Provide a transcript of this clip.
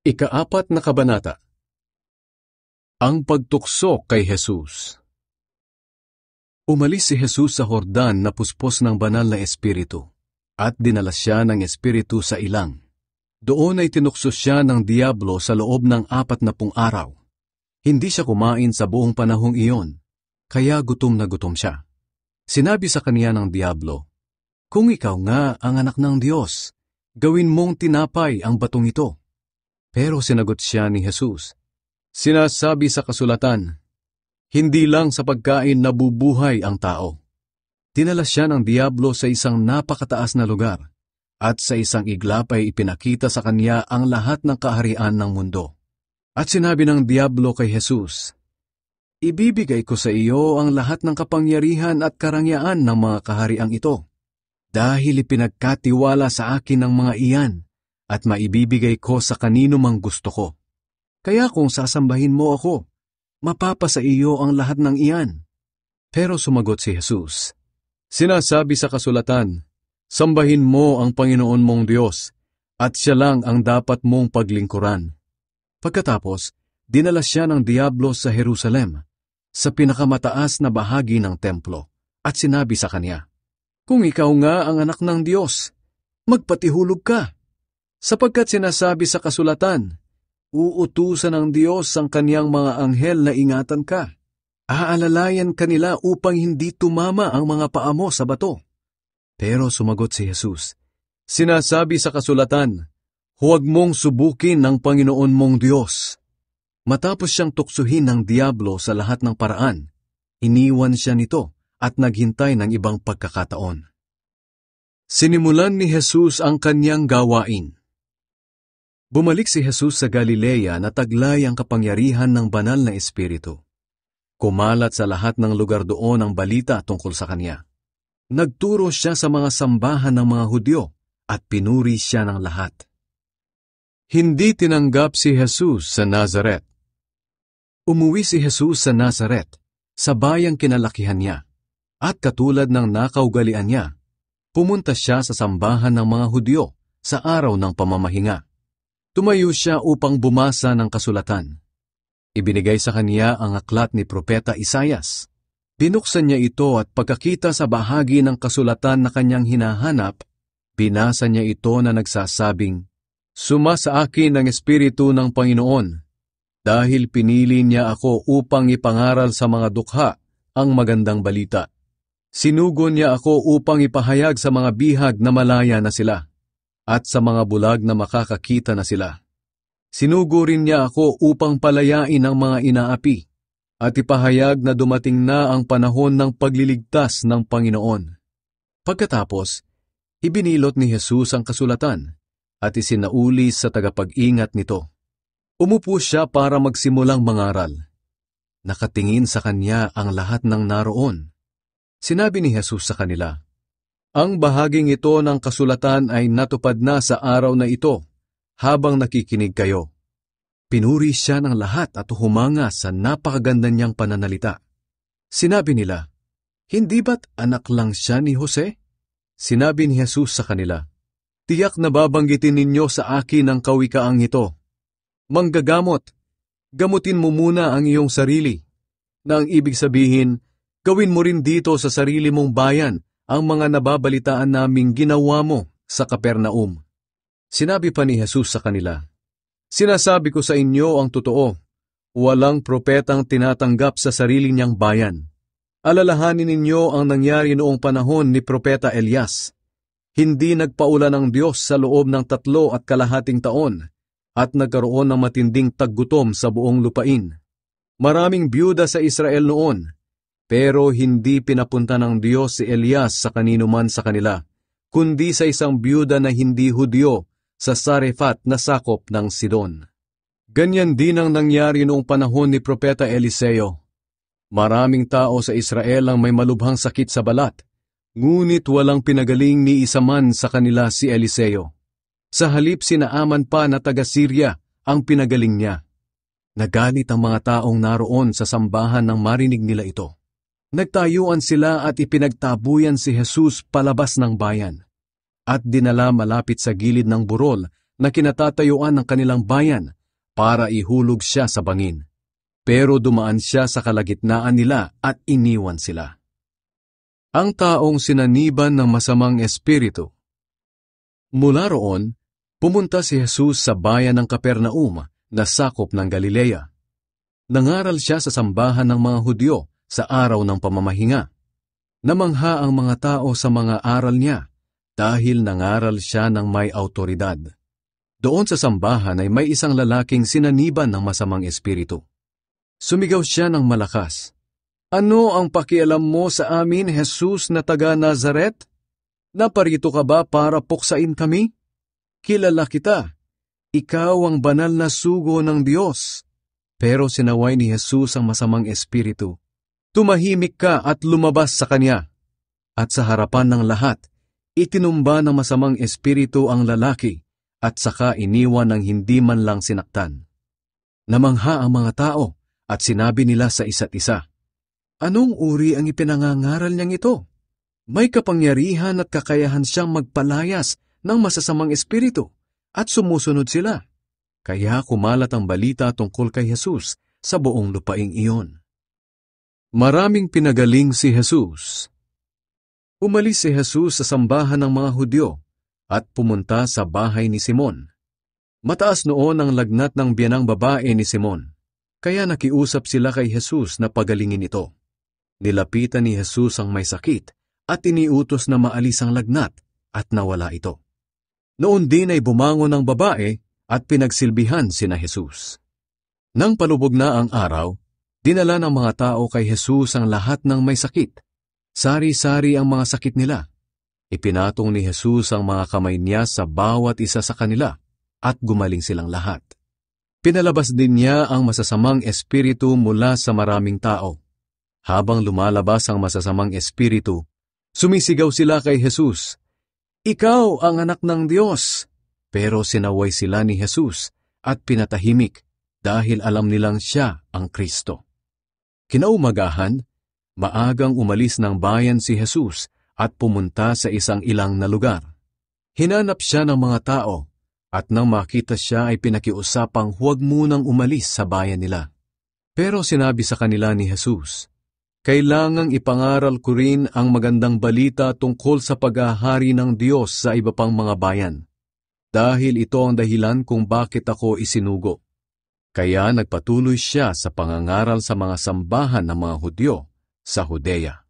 Ikaapat na kabanata. Ang pagtukso kay Jesus. Umalis si Jesus sa Jordan na puspos ng banal na espiritu, at dinala siya ng espiritu sa ilang. Doon ay tinukso siya ng diablo sa loob ng 40 araw. Hindi siya kumain sa buong panahong iyon, kaya gutom na gutom siya. Sinabi sa kaniya ng diablo, "Kung ikaw nga ang anak ng Diyos, gawin mong tinapay ang batong ito." Pero sinagot siya ni Jesus, "Sinasabi sa kasulatan, hindi lang sa pagkain nabubuhay ang tao." Dinala siya ng diablo sa isang napakataas na lugar, at sa isang iglap ay ipinakita sa kanya ang lahat ng kaharian ng mundo. At sinabi ng diablo kay Jesus, "Ibibigay ko sa iyo ang lahat ng kapangyarihan at karangyaan ng mga kahariang ito, dahil ipinagkatiwala sa akin ng mga iyan, at maibibigay ko sa kanino mang gusto ko. Kaya kung sasambahin mo ako, mapapasa iyo ang lahat ng iyan." Pero sumagot si Jesus, "Sinasabi sa kasulatan, sambahin mo ang Panginoon mong Diyos, at siya lang ang dapat mong paglingkuran." Pagkatapos, dinala siya ng diablo sa Jerusalem, sa pinakamataas na bahagi ng templo, at sinabi sa kanya, "Kung ikaw nga ang anak ng Diyos, magpatihulog ka. Sapagkat sinasabi sa kasulatan, uutusan ng Diyos ang kaniyang mga anghel na ingatan ka. Aalalayan kanila upang hindi tumama ang mga paa mo sa bato." Pero sumagot si Jesus, "Sinasabi sa kasulatan, huwag mong subukin ng Panginoon mong Diyos." Matapos siyang tuksuhin ng diablo sa lahat ng paraan, iniwan siya nito at naghintay ng ibang pagkakataon. Sinimulan ni Jesus ang kanyang gawain. Bumalik si Jesus sa Galilea na taglay ang kapangyarihan ng banal na espiritu. Kumalat sa lahat ng lugar doon ang balita tungkol sa kanya. Nagturo siya sa mga sambahan ng mga Hudyo at pinuri siya ng lahat. Hindi tinanggap si Jesus sa Nazaret. Umuwi si Jesus sa Nazaret, sa bayang kinalakihan niya, at katulad ng nakaugalian niya, pumunta siya sa sambahan ng mga Hudyo sa araw ng pamamahinga. Tumayo siya upang bumasa ng kasulatan. Ibinigay sa kaniya ang aklat ni Propeta Isaias. Binuksan niya ito at pagkakita sa bahagi ng kasulatan na kanyang hinahanap, binasa niya ito na nagsasabing, "Suma sa akin ang Espiritu ng Panginoon, dahil pinili niya ako upang ipangaral sa mga dukha ang magandang balita. Sinugo niya ako upang ipahayag sa mga bihag na malaya na sila, at sa mga bulag na makakakita na sila. Sinugo rin niya ako upang palayain ang mga inaapi, at ipahayag na dumating na ang panahon ng pagliligtas ng Panginoon." Pagkatapos, ibinilot ni Jesus ang kasulatan, at isinauli sa tagapag-ingat nito. Umupo siya para magsimulang mangaral. Nakatingin sa kanya ang lahat ng naroon. Sinabi ni Jesus sa kanila, "Ang bahaging ito ng kasulatan ay natupad na sa araw na ito, habang nakikinig kayo." Pinuri siya ng lahat at humanga sa napakaganda niyang pananalita. Sinabi nila, "Hindi ba't anak lang siya ni Jose?" Sinabi ni Jesus sa kanila, "Tiyak na babanggitin ninyo sa akin ang kawikaang ito. Manggagamot, gamutin mo muna ang iyong sarili," na ang ibig sabihin, gawin mo rin dito sa sarili mong bayan ang mga nababalitaan naming ginawa mo sa Kapernaum. Sinabi pa ni Jesus sa kanila, "Sinasabi ko sa inyo ang totoo, walang propetang tinatanggap sa sarili niyang bayan. Alalahanin ninyo ang nangyari noong panahon ni Propeta Elias. Hindi nagpaulan ng Diyos sa loob ng 3.5 taon, at nagkaroon ng matinding taggutom sa buong lupain. Maraming byuda sa Israel noon, pero hindi pinapunta ng Diyos si Elias sa kanino man sa kanila, kundi sa isang byuda na hindi Hudyo sa Sarefat na sakop ng Sidon. Ganyan din ang nangyari noong panahon ni Propeta Eliseo. Maraming tao sa Israel ang may malubhang sakit sa balat, ngunit walang pinagaling ni isa man sa kanila si Eliseo. Sa halip sinaaman pa na taga-Syria ang pinagaling niya. Nagalit ang mga taong naroon sa sambahan nang marinig nila ito. Nagtayuan sila at ipinagtabuyan si Jesus palabas ng bayan, at dinala malapit sa gilid ng burol na kinatatayuan ng kanilang bayan para ihulog siya sa bangin. Pero dumaan siya sa kalagitnaan nila at iniwan sila. Ang taong sinaniban ng masamang espiritu. Mula roon, pumunta si Jesus sa bayan ng Capernaum na sakop ng Galilea. Nangaral siya sa sambahan ng mga Hudyo sa araw ng pamamahinga. Namangha ang mga tao sa mga aral niya dahil nangaral siya ng may awtoridad. Doon sa sambahan ay may isang lalaking sinaniban ng masamang espiritu. Sumigaw siya ng malakas, "Ano ang pakialam mo sa amin, Jesus na taga Nazaret? Naparito ka ba para puksain kami? Kilala kita. Ikaw ang banal na sugo ng Diyos." Pero sinaway ni Jesus ang masamang espiritu. "Tumahimik ka at lumabas sa kanya." At sa harapan ng lahat, itinumba ng masamang espiritu ang lalaki at saka iniwan ng hindi man lang sinaktan. Namangha ang mga tao at sinabi nila sa isa't isa, "Anong uri ang ipinangangaral niyang ito? May kapangyarihan at kakayahan siyang magpalayas ng masasamang espiritu at sumusunod sila." Kaya kumalat ang balita tungkol kay Jesus sa buong lupaing iyon. Maraming pinagaling si Jesus. Umalis si Jesus sa sambahan ng mga Hudyo at pumunta sa bahay ni Simon. Mataas noon ang lagnat ng biyanang babae ni Simon, kaya nakiusap sila kay Jesus na pagalingin ito. Nilapitan ni Jesus ang may sakit at iniutos na maalis ang lagnat at nawala ito. Noon din ay bumangon ang babae at pinagsilbihan sina Jesus. Nang palubog na ang araw, dinala ng mga tao kay Jesus ang lahat ng may sakit. Sari-sari ang mga sakit nila. Ipinatong ni Jesus ang mga kamay niya sa bawat isa sa kanila at gumaling silang lahat. Pinalabas din niya ang masasamang espiritu mula sa maraming tao. Habang lumalabas ang masasamang espiritu, sumisigaw sila kay Jesus, "Ikaw ang anak ng Diyos!" Pero sinaway sila ni Jesus at pinatahimik dahil alam nilang siya ang Kristo. Kinaumagahan, maagang umalis ng bayan si Jesus at pumunta sa isang ilang na lugar. Hinanap siya ng mga tao at nang makita siya ay pinakiusapang huwag munang umalis sa bayan nila. Pero sinabi sa kanila ni Jesus, "Kailangang ipangaral ko rin ang magandang balita tungkol sa paghahari ng Diyos sa iba pang mga bayan. Dahil ito ang dahilan kung bakit ako isinugo." Kaya nagpatuloy siya sa pangangaral sa mga sambahan ng mga Hudyo sa Judea.